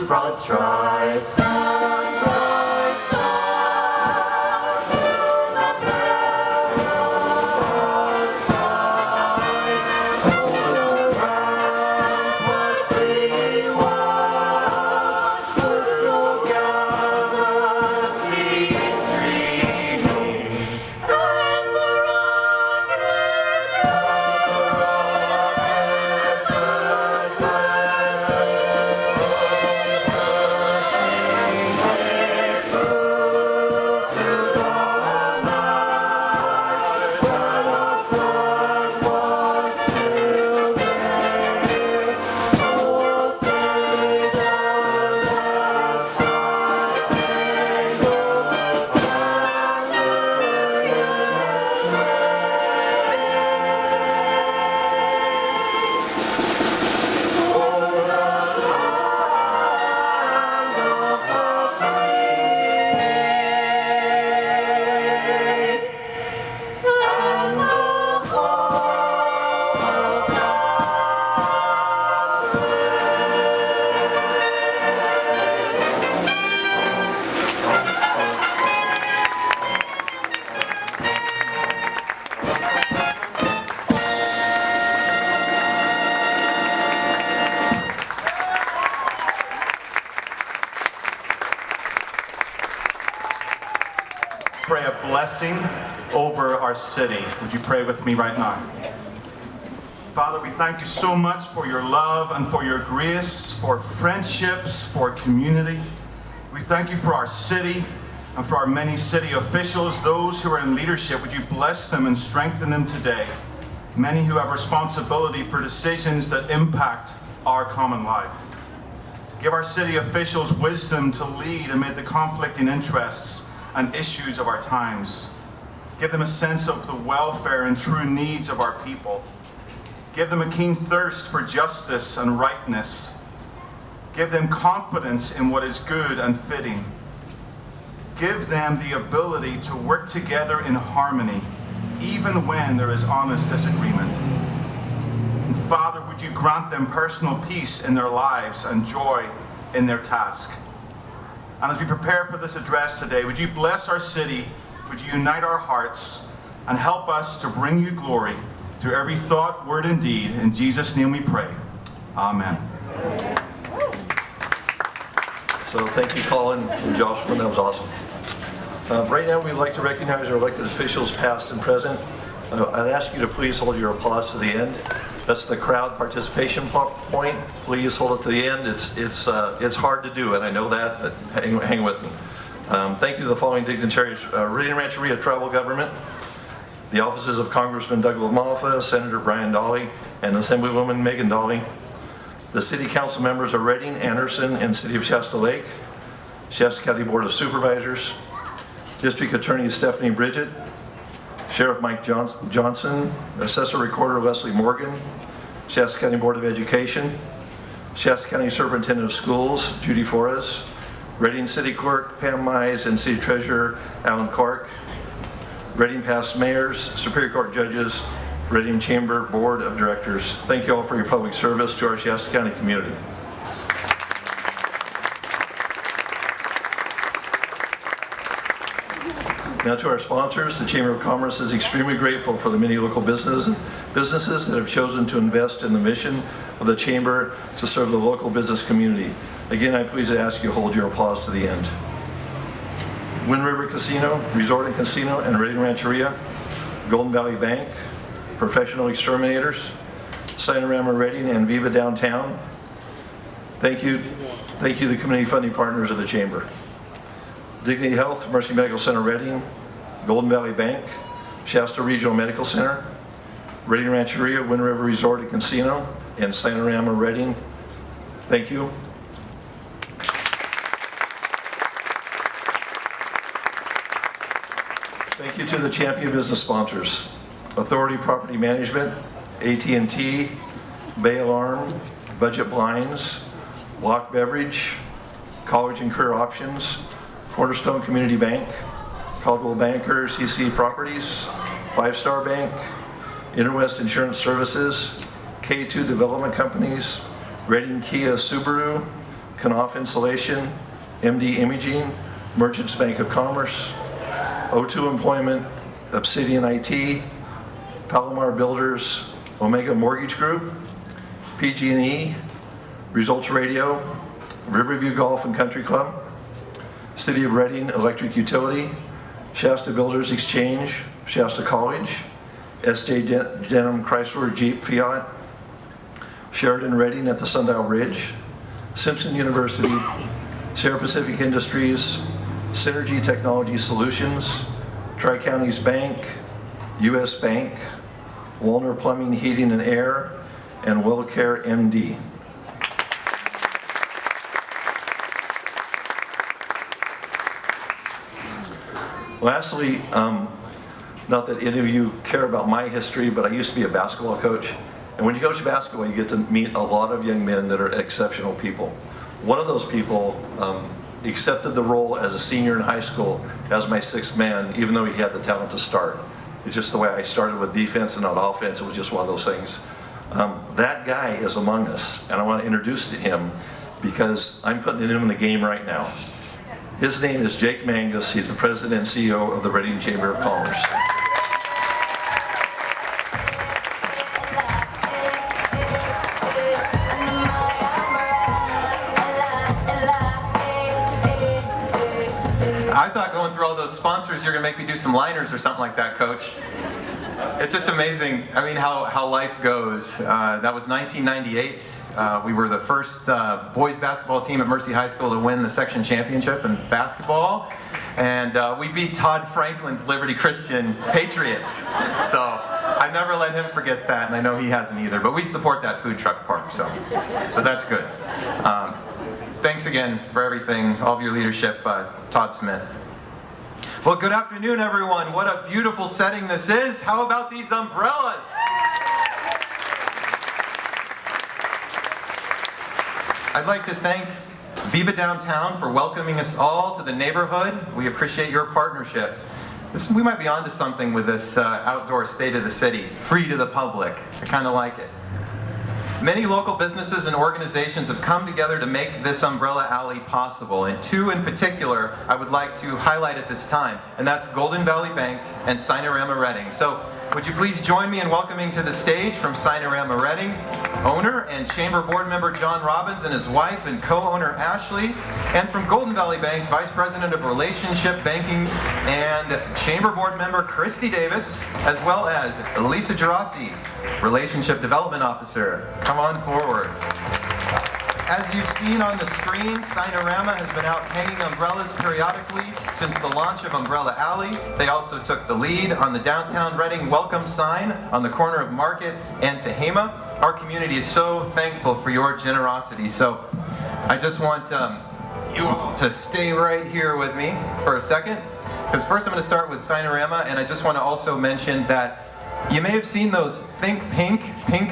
Broad stripes and bright stars through the perilous fight. Over the ramparts we watch, were so gallantly streaming, and the rockets pray a blessing over our city. Would you pray with me right now? Father, we thank you so much for your love and for your grace, for friendships, for community. We thank you for our city and for our many city officials, those who are in leadership. Would you bless them and strengthen them today? Many who have responsibility for decisions that impact our common life. Give our city officials wisdom to lead amid the conflicting interests and issues of our times. Give them a sense of the welfare and true needs of our people. Give them a keen thirst for justice and rightness. Give them confidence in what is good and fitting. Give them the ability to work together in harmony, even when there is honest disagreement. And Father, would you grant them personal peace in their lives and joy in their task? And as we prepare for this address today, would you bless our city, would you unite our hearts, and help us to bring you glory through every thought, word, and deed. In Jesus' name we pray. Amen. So thank you, Colin and Joshua. That was awesome. Right now, we'd like to recognize our elected officials, past and present. I'd ask you to please hold your applause to the end. That's the crowd participation point. Please hold it to the end. It's hard to do, and I know that, but hang with me. Thank you to the following dignitaries: Reading Rancheria Tribal Government, the offices of Congressman Doug LaMalfa, Senator Brian Dahle, and Assemblywoman Megan Dahle, the City Council members of Reading, Anderson, and City of Shasta Lake, Shasta County Board of Supervisors, District Attorney Stephanie Bridget, Sheriff Mike Johnson, Assessor Recorder Leslie Morgan, Shasta County Board of Education, Shasta County Superintendent of Schools Judy Flores, Reading City Clerk Pam Mize, and City Treasurer Alan Clark, Reading past mayors, Superior Court judges, Reading Chamber Board of Directors. Thank you all for your public service to our Shasta County community. Now to our sponsors, the Chamber of Commerce is extremely grateful for the many local businesses that have chosen to invest in the mission of the Chamber to serve the local business community. Again, I please ask you to hold your applause to the end. Wind River Casino, Resort and Casino, and Reading Rancheria, Golden Valley Bank, Professional Exterminators, Sinorama Reading, and Viva Downtown. Thank you Thank you to the community funding partners of the Chamber. Dignity Health, Mercy Medical Center Reading, Golden Valley Bank, Shasta Regional Medical Center, Reading Rancheria, Wind River Resort and Casino, and Sinorama Reading. Thank you. Thank you to the champion business sponsors, Authority Property Management, AT&T, Bay Alarm, Budget Blinds, Block Beverage, College and Career Options, Cornerstone Community Bank, Caldwell Banker, CC Properties, Five Star Bank, Interwest Insurance Services, K2 Development Companies, Reading Kia Subaru, Knopf Insulation, MD Imaging, Merchants Bank of Commerce, O2 Employment, Obsidian IT, Palomar Builders, Omega Mortgage Group, PG&E, Results Radio, Riverview Golf and Country Club, City of Reading Electric Utility, Shasta Builders Exchange, Shasta College, S.J. Denham Chrysler Jeep Fiat, Sheridan Reading at the Sundial Ridge, Simpson University, Sierra Pacific Industries, Synergy Technology Solutions, Tri-Counties Bank, U.S. Bank, Walner Plumbing, Heating and Air, and WellCare MD. Lastly, not that any of you care about my history, but I used to be a basketball coach. And when you coach basketball, you get to meet a lot of young men that are exceptional people. One of those people accepted the role as a senior in high school as my sixth man, even though he had the talent to start. It's just the way I started with defense and not offense. It was just one of those things. That guy is among us, and I want to introduce to him because I'm putting him in the game right now. His name is Jake Mangus. He's the president and CEO of the Reading Chamber of Commerce. I thought going through all those sponsors, you're going to make me do some liners or something like that, Coach. It's just amazing, I mean, how life goes. That was 1998. We were the first boys basketball team at Mercy High School to win the section championship in basketball. And we beat Todd Franklin's Liberty Christian Patriots. So I never let him forget that, and I know he hasn't either. But we support that food truck park, so that's good. Thanks again for everything, all of your leadership, Todd Smith. Well, good afternoon, everyone. What a beautiful setting this is. How about these umbrellas? I'd like to thank Viva Downtown for welcoming us all to the neighborhood. We appreciate your partnership. We might be onto something with this outdoor state of the city, free to the public. I kind of like it. Many local businesses and organizations have come together to make this umbrella alley possible, and two in particular I would like to highlight at this time, and that's Golden Valley Bank and Sinorama Reading. So would you please join me in welcoming to the stage from Sinorama Reading, owner and Chamber Board member John Robbins and his wife and co-owner Ashley, and from Golden Valley Bank, Vice President of Relationship Banking and Chamber Board member Christy Davis, as well as Lisa Gerasi, Relationship Development Officer. Come on forward. As you've seen on the screen, Sinorama has been out hanging umbrellas periodically since the launch of Umbrella Alley. They also took the lead on the downtown Reading welcome sign on the corner of Market and Tehama. Our community is so thankful for your generosity. So I just want you all to stay right here with me for a second, because first I'm going to start with Sinorama, and I just want to also mention that you may have seen those Think Pink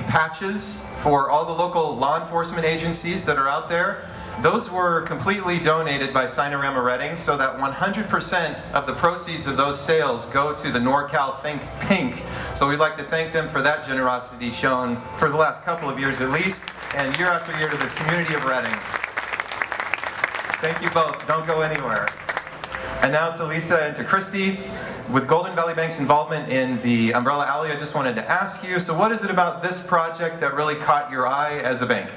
patches for all the local law enforcement agencies that are out there. Those were completely donated by Sinorama Reading, so that 100% of the proceeds of those sales go to the NorCal Think Pink. So we'd like to thank them for that generosity shown for the last couple of years at least, and year after year to the community of Reading. Thank you both. Don't go anywhere. And now to Lisa and to Christy. With Golden Valley Bank's involvement in the Umbrella Alley, I just wanted to ask you, so what is it about this project that really caught your eye as a bank?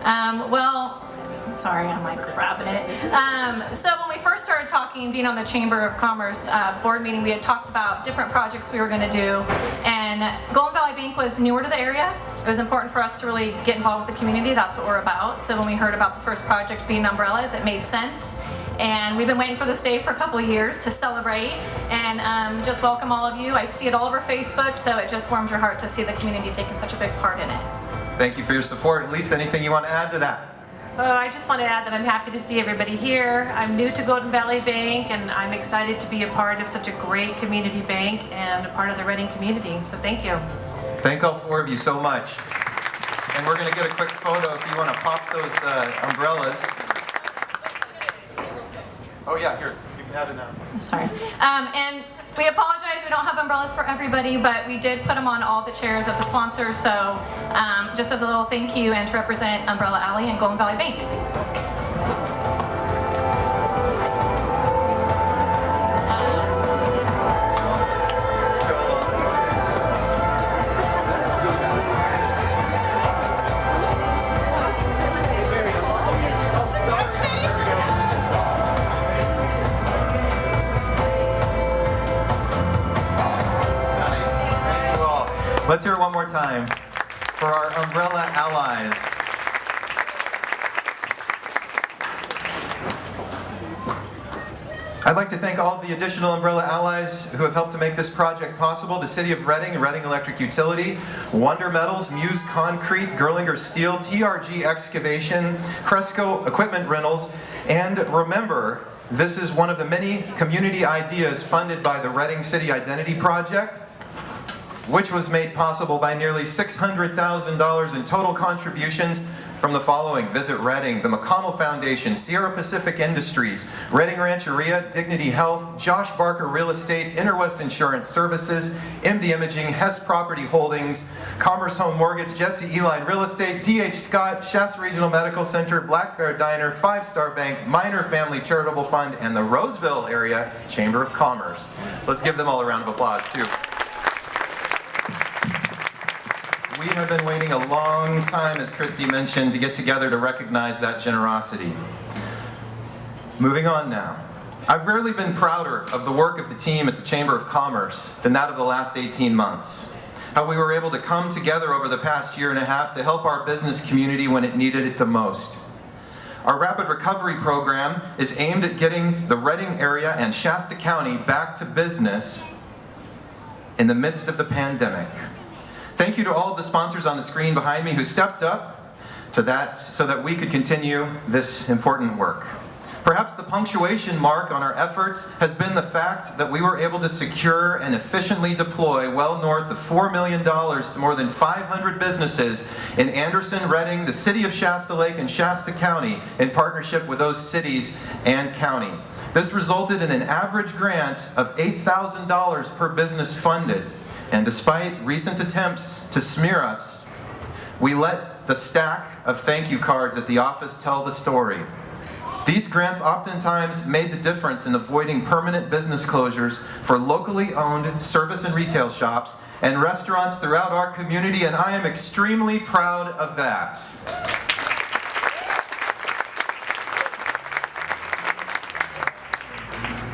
Well, Sorry, I'm like grabbing it. So when we first started talking, being on the Chamber of Commerce board meeting, we had talked about different projects we were going to do, and Golden Valley Bank was newer to the area. It was important for us to really get involved with the community. That's what we're about. So when we heard about the first project being umbrellas, it made sense. And we've been waiting for this day for a couple of years to celebrate and just welcome all of you. I see it all over Facebook, so it just warms your heart to see the community taking such a big part in it. Thank you for your support. Lisa, anything you want to add to that? I just want to add that I'm happy to see everybody here. I'm new to Golden Valley Bank, and I'm excited to be a part of such a great community bank and a part of the Reading community. So thank you. Thank all four of you so much. And we're going to get a quick photo if you want to pop those umbrellas. Oh yeah, here, you can have it now. Sorry. And we apologize, we don't have umbrellas for everybody, but we did put them on all the chairs of the sponsors, so just as a little thank you and to represent Umbrella Alley and Golden Valley Bank. Let's hear it one more time for our umbrella allies. I'd like to thank all of the additional umbrella allies who have helped to make this project possible. The City of Reading, Reading Electric Utility, Wonder Metals, Muse Concrete, Gerlinger Steel, TRG Excavation, Cresco Equipment Rentals, and remember, this is one of the many community ideas funded by the Reading City Identity Project, which was made possible by nearly $600,000 in total contributions from the following: Visit Reading, the McConnell Foundation, Sierra Pacific Industries, Reading Rancheria, Dignity Health, Josh Barker Real Estate, Interwest Insurance Services, MD Imaging, Hess Property Holdings, Commerce Home Mortgage, Jesse Eline Real Estate, DH Scott, Shasta Regional Medical Center, Black Bear Diner, Five Star Bank, Minor Family Charitable Fund, and the Roseville Area Chamber of Commerce. So let's give them all a round of applause too. We have been waiting a long time, as Christy mentioned, to get together to recognize that generosity. Moving on now. I've rarely been prouder of the work of the team at the Chamber of Commerce than that of the last 18 months. How we were able to come together over the past year and a half to help our business community when it needed it the most. Our Rapid Recovery Program is aimed at getting the Reading area and Shasta County back to business in the midst of the pandemic. Thank you to all of the sponsors on the screen behind me who stepped up to that so that we could continue this important work. Perhaps the punctuation mark on our efforts has been the fact that we were able to secure and efficiently deploy well north of $4 million to more than 500 businesses in Anderson, Reading, the city of Shasta Lake, and Shasta County in partnership with those cities and county. This resulted in an average grant of $8,000 per business funded. And despite recent attempts to smear us, we let the stack of thank you cards at the office tell the story. These grants oftentimes made the difference in avoiding permanent business closures for locally owned service and retail shops and restaurants throughout our community, and I am extremely proud of that.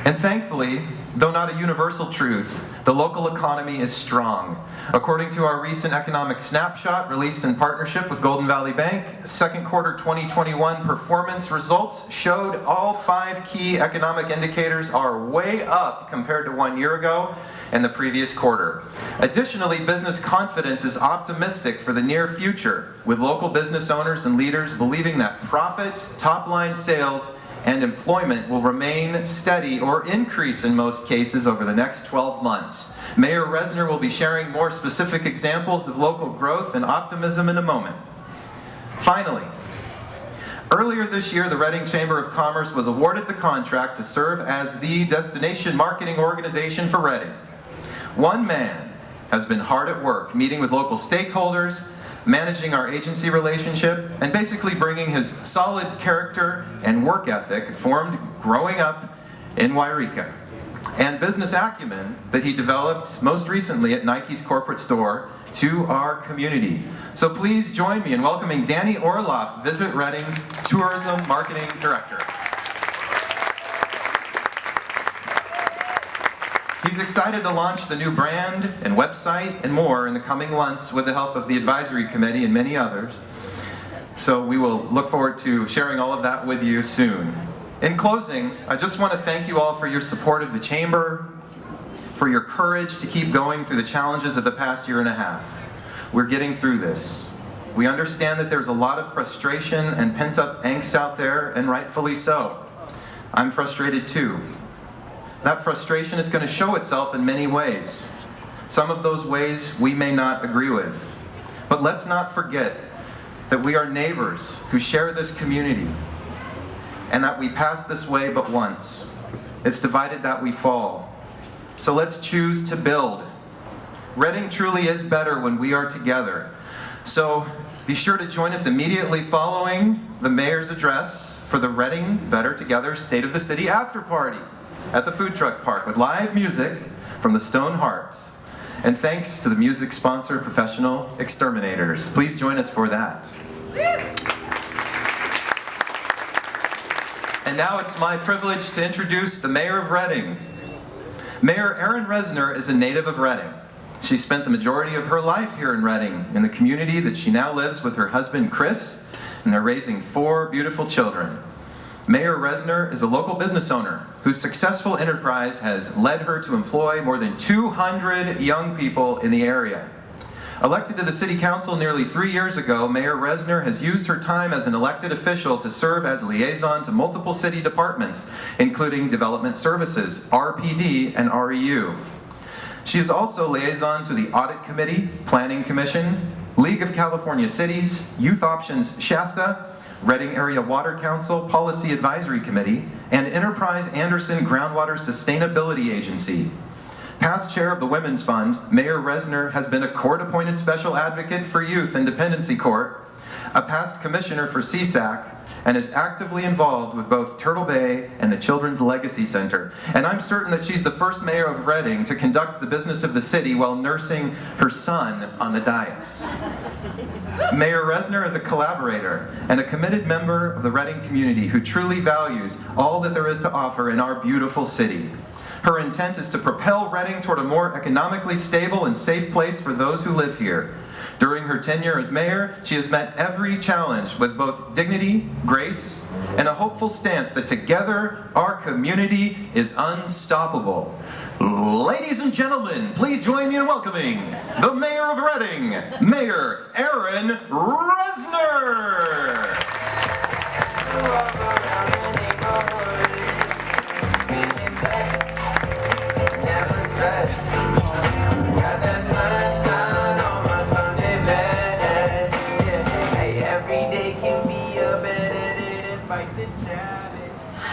And thankfully, though not a universal truth, the local economy is strong. According to our recent economic snapshot released in partnership with Golden Valley Bank, second quarter 2021 performance results showed all 5 key economic indicators are way up compared to 1 year ago and the previous quarter. Additionally, business confidence is optimistic for the near future, with local business owners and leaders believing that profit, top-line sales, and employment will remain steady or increase in most cases over the next 12 months. Mayor Rezner will be sharing more specific examples of local growth and optimism in a moment. Finally, earlier this year, the Reading Chamber of Commerce was awarded the contract to serve as the destination marketing organization for Reading. One man has been hard at work meeting with local stakeholders, managing our agency relationship, and basically bringing his solid character and work ethic formed growing up in Wairika, and business acumen that he developed most recently at Nike's corporate store to our community. So please join me in welcoming Danny Orloff, Visit Reading's Tourism Marketing Director. He's excited to launch the new brand and website and more in the coming months with the help of the advisory committee and many others. So we will look forward to sharing all of that with you soon. In closing, I just want to thank you all for your support of the Chamber, for your courage to keep going through the challenges of the past year and a half. We're getting through this. We understand that there's a lot of frustration and pent-up angst out there, and rightfully so. I'm frustrated too. That frustration is going to show itself in many ways. Some of those ways we may not agree with. But let's not forget that we are neighbors who share this community, and that we pass this way but once. It's divided that we fall. So let's choose to build. Reading truly is better when we are together. So be sure to join us immediately following the mayor's address for the Reading Better Together State of the City after party at the food truck park with live music from the Stone Hearts. And thanks to the music sponsor, Professional Exterminators. Please join us for that. And now it's my privilege to introduce the Mayor of Reading. Mayor Erin Rezner is a native of Reading. She spent the majority of her life here in Reading, in the community that she now lives with her husband Chris, and they're raising 4 beautiful children. Mayor Rezner is a local business owner whose successful enterprise has led her to employ more than 200 young people in the area. Elected to the City Council nearly 3 years ago, Mayor Rezner has used her time as an elected official to serve as liaison to multiple city departments, including Development Services, RPD, and REU. She is also liaison to the Audit Committee, Planning Commission, League of California Cities, Youth Options Shasta, Reading Area Water Council Policy Advisory Committee, and Enterprise Anderson Groundwater Sustainability Agency. Past chair of the Women's Fund, Mayor Rezner has been a court-appointed special advocate for youth in Dependency Court, a past commissioner for CSAC, and is actively involved with both Turtle Bay and the Children's Legacy Center. And I'm certain that she's the first mayor of Reading to conduct the business of the city while nursing her son on the dais. Mayor Rezner is a collaborator and a committed member of the Reading community who truly values all that there is to offer in our beautiful city. Her intent is to propel Reading toward a more economically stable and safe place for those who live here. During her tenure as mayor, she has met every challenge with both dignity, grace, and a hopeful stance that together our community is unstoppable. Ladies and gentlemen, please join me in welcoming the Mayor of Reading, Mayor Erin Rezner.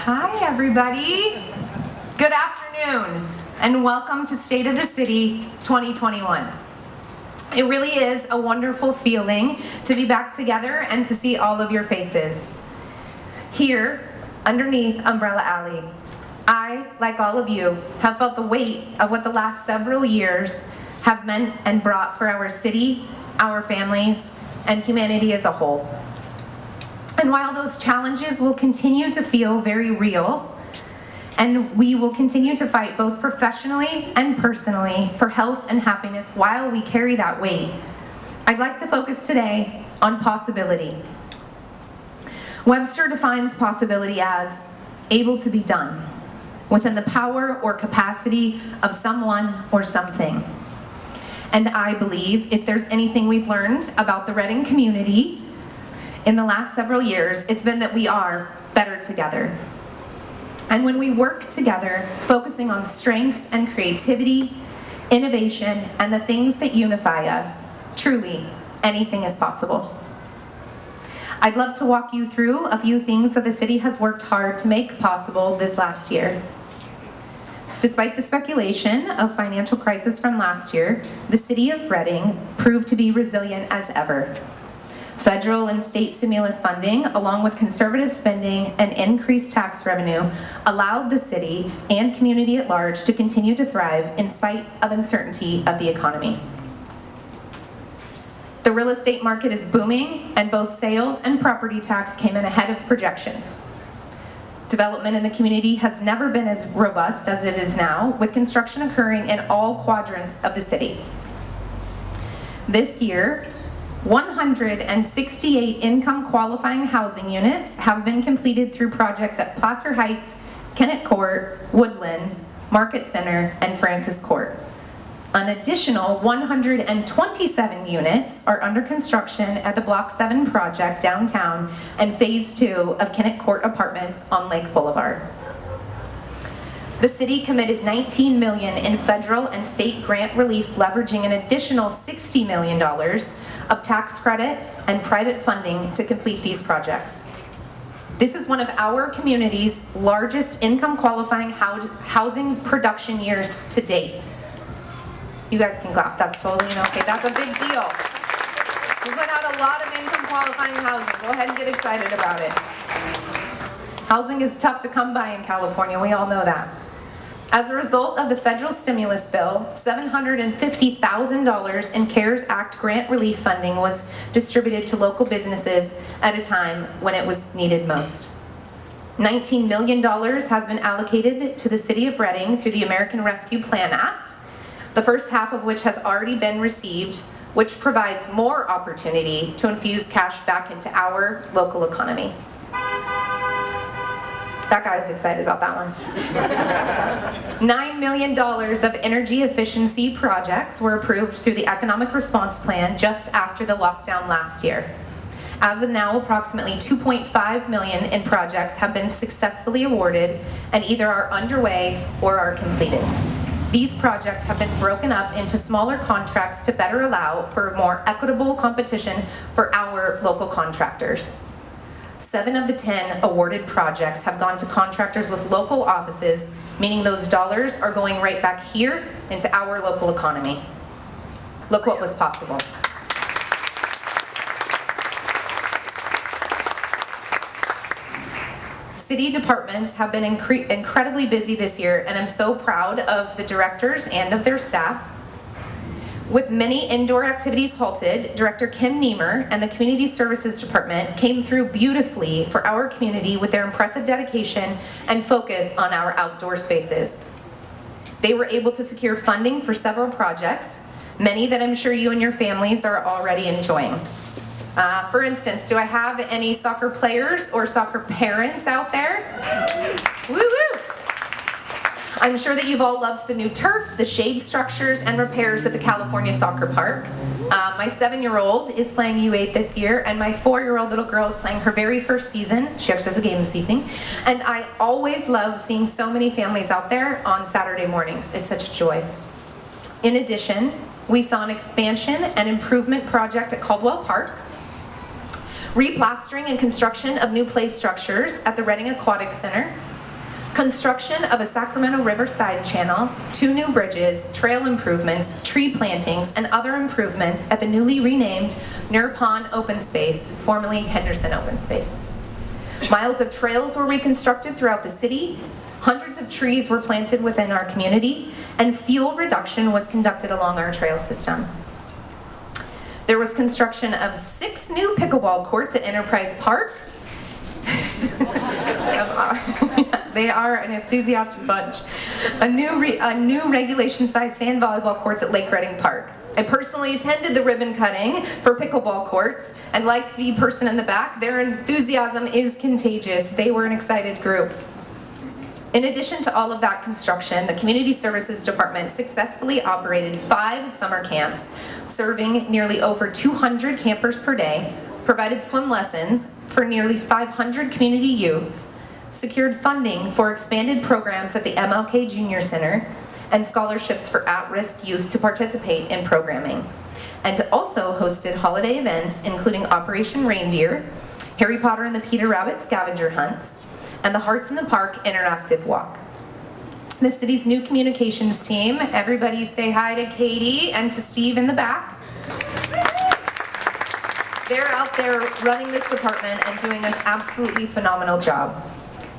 Hi, everybody. Good afternoon, and welcome to State of the City 2021. It really is a wonderful feeling to be back together and to see all of your faces. Here, underneath Umbrella Alley, I, like all of you, have felt the weight of what the last several years have meant and brought for our city, our families, and humanity as a whole. And while those challenges will continue to feel very real, and we will continue to fight both professionally and personally for health and happiness while we carry that weight, I'd like to focus today on possibility. Webster defines possibility as able to be done, within the power or capacity of someone or something. And I believe if there's anything we've learned about the Reading community in the last several years, it's been that we are better together. And when we work together, focusing on strengths and creativity, innovation, and the things that unify us, truly, anything is possible. I'd love to walk you through a few things that the city has worked hard to make possible this last year. Despite the speculation of financial crisis from last year, the city of Reading proved to be resilient as ever. Federal and state stimulus funding, along with conservative spending and increased tax revenue, allowed the city and community at large to continue to thrive in spite of uncertainty of the economy. The real estate market is booming, and both sales and property tax came in ahead of projections. Development in the community has never been as robust as it is now, with construction occurring in all quadrants of the city. This year, 168 income qualifying housing units have been completed through projects at Placer Heights, Kennett Court, Woodlands, Market Center, and Francis Court. An additional 127 units are under construction at the Block 7 project downtown and Phase 2 of Kennett Court Apartments on Lake Boulevard. The city committed $19 million in federal and state grant relief, leveraging an additional $60 million of tax credit and private funding to complete these projects. This is one of our community's largest income qualifying housing production years to date. You guys can clap, that's totally okay. That's a big deal. We put out a lot of income qualifying housing. Go ahead and get excited about it. Housing is tough to come by in California, we all know that. As a result of the federal stimulus bill, $750,000 in CARES Act grant relief funding was distributed to local businesses at a time when it was needed most. $19 million has been allocated to the City of Reading through the American Rescue Plan Act, the first half of which has already been received, which provides more opportunity to infuse cash back into our local economy. That guy's excited about that one. $9 million of energy efficiency projects were approved through the Economic Response Plan just after the lockdown last year. As of now, approximately $2.5 million in projects have been successfully awarded and either are underway or are completed. These projects have been broken up into smaller contracts to better allow for more equitable competition for our local contractors. 7 of the 10 awarded projects have gone to contractors with local offices, meaning those dollars are going right back here into our local economy. Look what was possible. City departments have been incredibly busy this year, and I'm so proud of the directors and of their staff. With many indoor activities halted, Director Kim Niemer and the Community Services Department came through beautifully for our community with their impressive dedication and focus on our outdoor spaces. They were able to secure funding for several projects, many that I'm sure you and your families are already enjoying. For instance, do I have any soccer players or soccer parents out there? Woo woo! I'm sure that you've all loved the new turf, the shade structures, and repairs at the California Soccer Park. My 7-year-old is playing U8 this year, and my 4-year-old little girl is playing her very first season. She actually has a game this evening. And I always love seeing so many families out there on Saturday mornings. It's such a joy. In addition, we saw an expansion and improvement project at Caldwell Park, replastering and construction of new play structures at the Reading Aquatic Center, construction of a Sacramento Riverside channel, 2 new bridges, trail improvements, tree plantings, and other improvements at the newly renamed Nure Pond Open Space, formerly Henderson Open Space. Miles of trails were reconstructed throughout the city, hundreds of trees were planted within our community, and fuel reduction was conducted along our trail system. There was construction of 6 new pickleball courts at Enterprise Park. They are an enthusiastic bunch. A new regulation-sized sand volleyball courts at Lake Reading Park. I personally attended the ribbon cutting for pickleball courts, and like the person in the back, their enthusiasm is contagious. They were an excited group. In addition to all of that construction, the Community Services Department successfully operated 5 summer camps, serving nearly over 200 campers per day, provided swim lessons for nearly 500 community youth, secured funding for expanded programs at the MLK Junior Center, and scholarships for at-risk youth to participate in programming, and also hosted holiday events including Operation Reindeer, Harry Potter and the Peter Rabbit scavenger hunts, and the Hearts in the Park interactive walk. The city's new communications team, everybody say hi to Katie and to Steve in the back. They're out there running this department and doing an absolutely phenomenal job.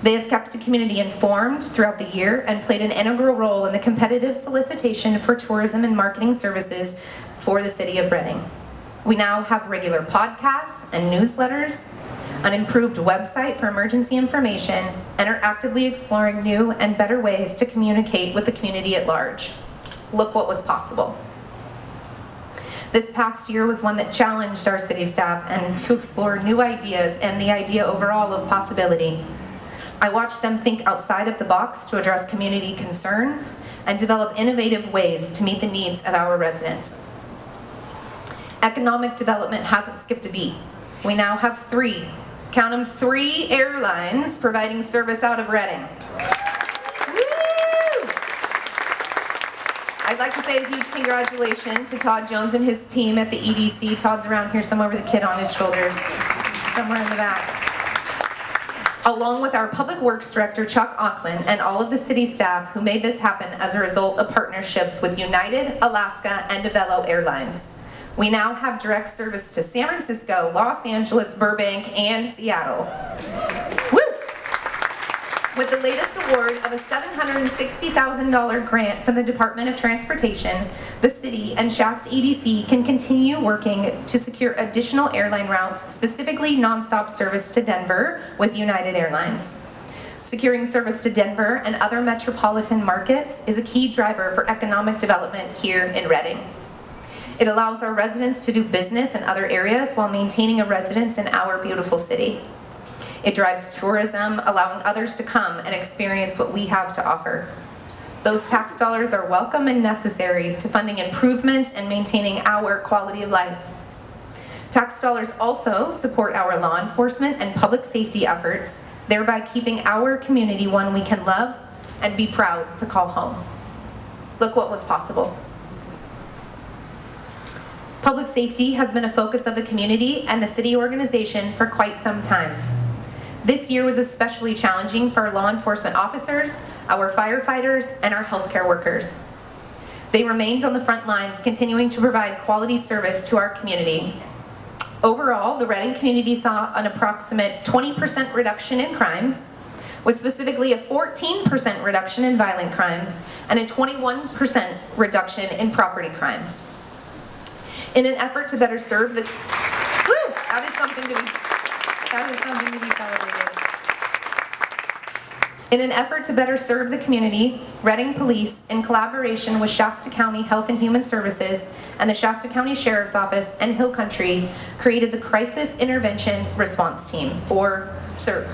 They have kept the community informed throughout the year and played an integral role in the competitive solicitation for tourism and marketing services for the city of Reading. We now have regular podcasts and newsletters, an improved website for emergency information, and are actively exploring new and better ways to communicate with the community at large. Look what was possible. This past year was one that challenged our city staff and to explore new ideas and the idea overall of possibility. I watched them think outside of the box to address community concerns and develop innovative ways to meet the needs of our residents. Economic development hasn't skipped a beat. We now have three, count them, 3 airlines providing service out of Reading. I'd like to say a huge congratulations to Todd Jones and his team at the EDC. Todd's around here somewhere with a kid on his shoulders, somewhere in the back. Along with our Public Works Director, Chuck Auckland, and all of the city staff who made this happen as a result of partnerships with United, Alaska, and Avelo Airlines. We now have direct service to San Francisco, Los Angeles, Burbank, and Seattle. Woo! With the latest award of a $760,000 grant from the Department of Transportation, the city and Shasta EDC can continue working to secure additional airline routes, specifically nonstop service to Denver with United Airlines. Securing service to Denver and other metropolitan markets is a key driver for economic development here in Reading. It allows our residents to do business in other areas while maintaining a residence in our beautiful city. It drives tourism, allowing others to come and experience what we have to offer. Those tax dollars are welcome and necessary to funding improvements and maintaining our quality of life. Tax dollars also support our law enforcement and public safety efforts, thereby keeping our community one we can love and be proud to call home. Look what was possible. Public safety has been a focus of the community and the city organization for quite some time. This year was especially challenging for our law enforcement officers, our firefighters, and our healthcare workers. They remained on the front lines, continuing to provide quality service to our community. Overall, the Reading community saw an approximate 20% reduction in crimes, with specifically a 14% reduction in violent crimes and a 21% reduction in property crimes. In an effort to better serve the, that is something to be celebrated. In an effort to better serve the community, Reading Police, in collaboration with Shasta County Health and Human Services and the Shasta County Sheriff's Office and Hill Country, created the Crisis Intervention Response Team, or CIRT.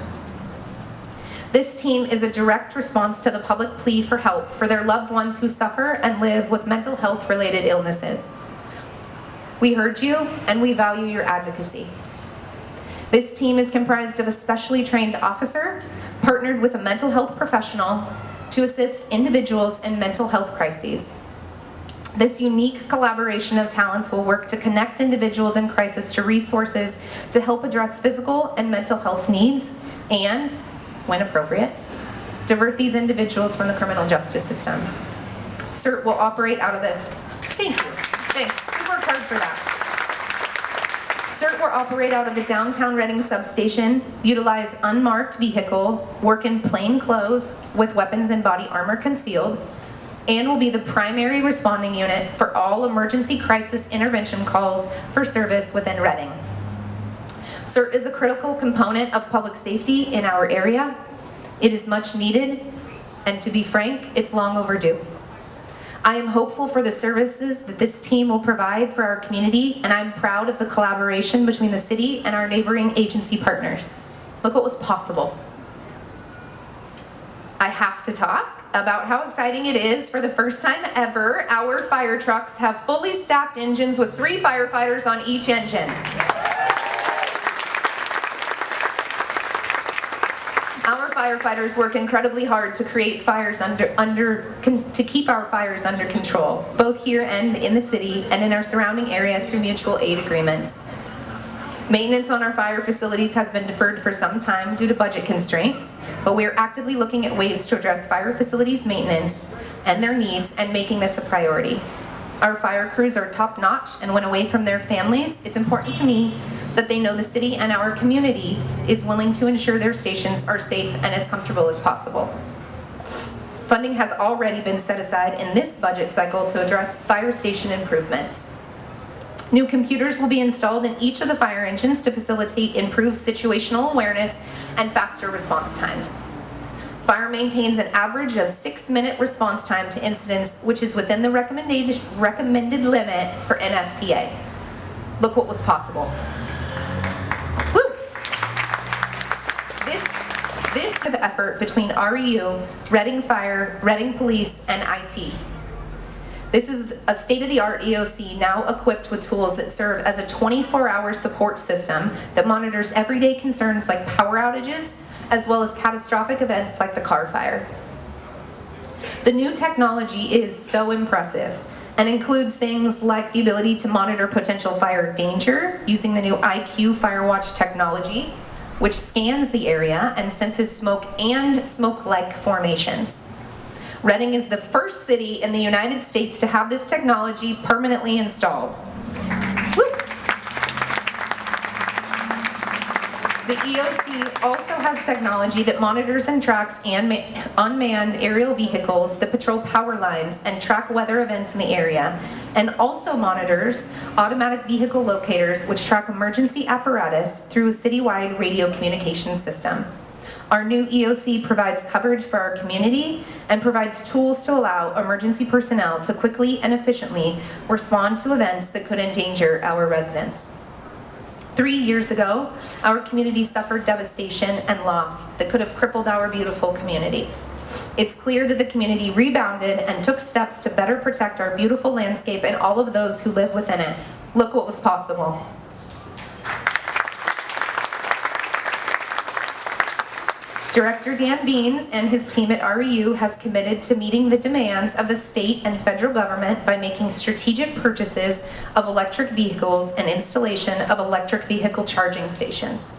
This team is a direct response to the public plea for help for their loved ones who suffer and live with mental health-related illnesses. We heard you, and we value your advocacy. This team is comprised of a specially trained officer, partnered with a mental health professional to assist individuals in mental health crises. This unique collaboration of talents will work to connect individuals in crisis to resources to help address physical and mental health needs and, when appropriate, divert these individuals from the criminal justice system. CIRT will operate out of the, thank you, thanks, we worked hard for that. CIRT will operate out of the downtown Reading substation, utilize unmarked vehicle, work in plain clothes with weapons and body armor concealed, and will be the primary responding unit for all emergency crisis intervention calls for service within Reading. CIRT is a critical component of public safety in our area. It is much needed, and to be frank, it's long overdue. I am hopeful for the services that this team will provide for our community, and I'm proud of the collaboration between the city and our neighboring agency partners. Look what was possible. I have to talk about how exciting it is. For the first time ever, our fire trucks have fully staffed engines with 3 firefighters on each engine. Our firefighters work incredibly hard to create fires to keep our fires under control, both here and in the city and in our surrounding areas through mutual aid agreements. Maintenance on our fire facilities has been deferred for some time due to budget constraints, but we are actively looking at ways to address fire facilities maintenance and their needs and making this a priority. Our fire crews are top-notch, and when away from their families, it's important to me that they know the city and our community is willing to ensure their stations are safe and as comfortable as possible. Funding has already been set aside in this budget cycle to address fire station improvements. New computers will be installed in each of the fire engines to facilitate improved situational awareness and faster response times. Fire maintains an average of 6-minute response time to incidents, which is within the recommended limit for NFPA. Look what was possible. Woo! This effort between REU, Reading Fire, Reading Police, and IT. This is a state-of-the-art EOC now equipped with tools that serve as a 24-hour support system that monitors everyday concerns like power outages, as well as catastrophic events like the car fire. The new technology is so impressive and includes things like the ability to monitor potential fire danger using the new IQ Firewatch technology, which scans the area and senses smoke and smoke-like formations. Reading is the first city in the United States to have this technology permanently installed. Woo! The EOC also has technology that monitors and tracks unmanned aerial vehicles that patrol power lines and track weather events in the area, and also monitors automatic vehicle locators which track emergency apparatus through a citywide radio communication system. Our new EOC provides coverage for our community and provides tools to allow emergency personnel to quickly and efficiently respond to events that could endanger our residents. 3 years ago, our community suffered devastation and loss that could have crippled our beautiful community. It's clear that the community rebounded and took steps to better protect our beautiful landscape and all of those who live within it. Look what was possible. Director Dan Beans and his team at REU has committed to meeting the demands of the state and federal government by making strategic purchases of electric vehicles and installation of electric vehicle charging stations.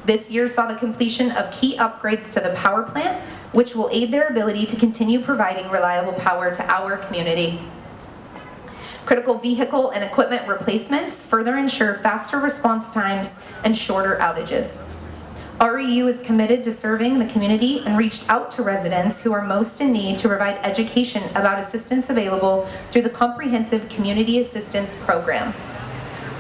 This year saw the completion of key upgrades to the power plant, which will aid their ability to continue providing reliable power to our community. Critical vehicle and equipment replacements further ensure faster response times and shorter outages. REU is committed to serving the community and reached out to residents who are most in need to provide education about assistance available through the Comprehensive Community Assistance Program.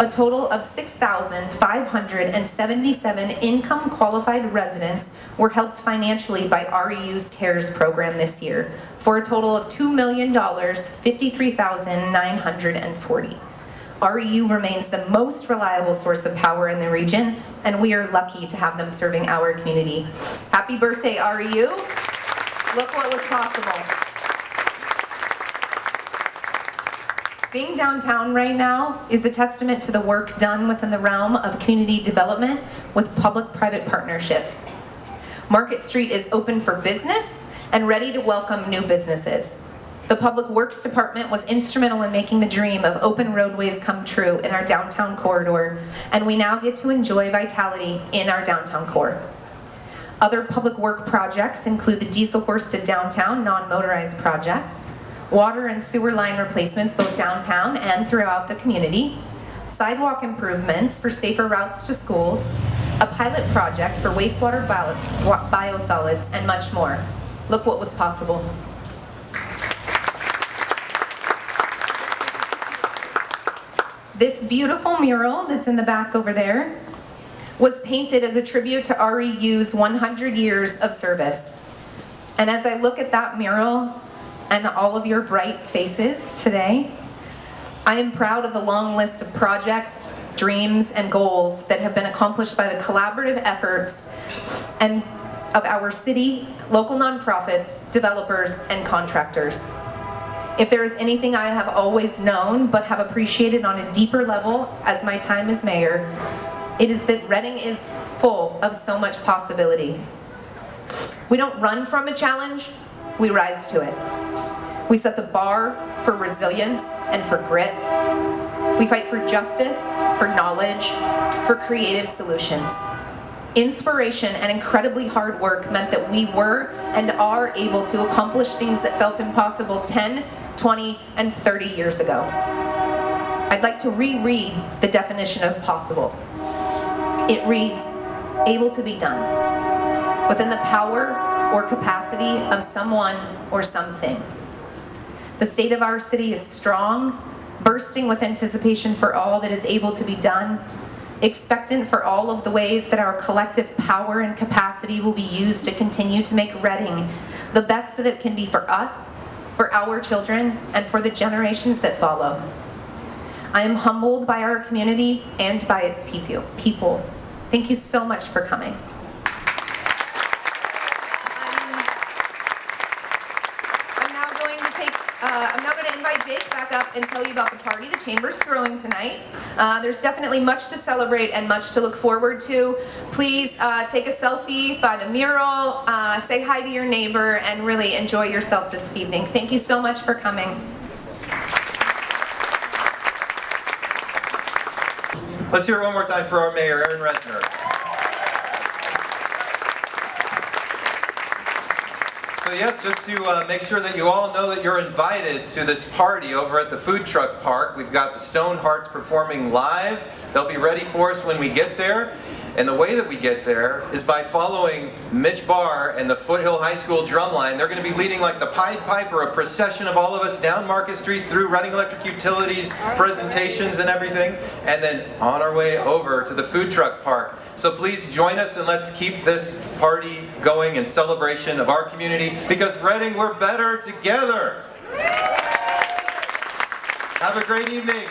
A total of 6,577 income-qualified residents were helped financially by REU's CARES program this year, for a total of $2,053,940. REU remains the most reliable source of power in the region, and we are lucky to have them serving our community. Happy birthday, REU. Look what was possible. Being downtown right now is a testament to the work done within the realm of community development with public-private partnerships. Market Street is open for business and ready to welcome new businesses. The Public Works Department was instrumental in making the dream of open roadways come true in our downtown corridor, and we now get to enjoy vitality in our downtown core. Other public work projects include the Diesel Horse to Downtown non-motorized project, water and sewer line replacements both downtown and throughout the community, sidewalk improvements for safer routes to schools, a pilot project for wastewater biosolids, and much more. Look what was possible. This beautiful mural that's in the back over there was painted as a tribute to REU's 100 years of service. And as I look at that mural and all of your bright faces today, I am proud of the long list of projects, dreams, and goals that have been accomplished by the collaborative efforts and of our city, local nonprofits, developers, and contractors. If there is anything I have always known but have appreciated on a deeper level as my time as mayor, it is that Reading is full of so much possibility. We don't run from a challenge, we rise to it. We set the bar for resilience and for grit. We fight for justice, for knowledge, for creative solutions. Inspiration and incredibly hard work meant that we were and are able to accomplish things that felt impossible 10, 20, and 30 years ago. I'd like to reread the definition of possible. It reads, able to be done, within the power or capacity of someone or something. The state of our city is strong, bursting with anticipation for all that is able to be done, expectant for all of the ways that our collective power and capacity will be used to continue to make Reading the best that it can be for us, for our children, and for the generations that follow. I am humbled by our community and by its people. Thank you so much for coming. I'm now going to invite Jake back up and tell you about the party the Chamber's throwing tonight. There's definitely much to celebrate and much to look forward to. Please take a selfie by the mural, say hi to your neighbor, and really enjoy yourself this evening. Thank you so much for coming. Let's hear it one more time for our mayor, Aaron Rezner. So yes, just to make sure that you all know that you're invited to this party over at the food truck park. We've got the Stone Hearts performing live. They'll be ready for us when we get there. And the way that we get there is by following Mitch Barr and the Foothill High School drumline. They're going to be leading like the Pied Piper, a procession of all of us down Market Street through Reading Electric Utilities, presentations and everything, and then on our way over to the food truck park. So please join us and let's keep this party going in celebration of our community, because Reading, we're better together. Have a great evening.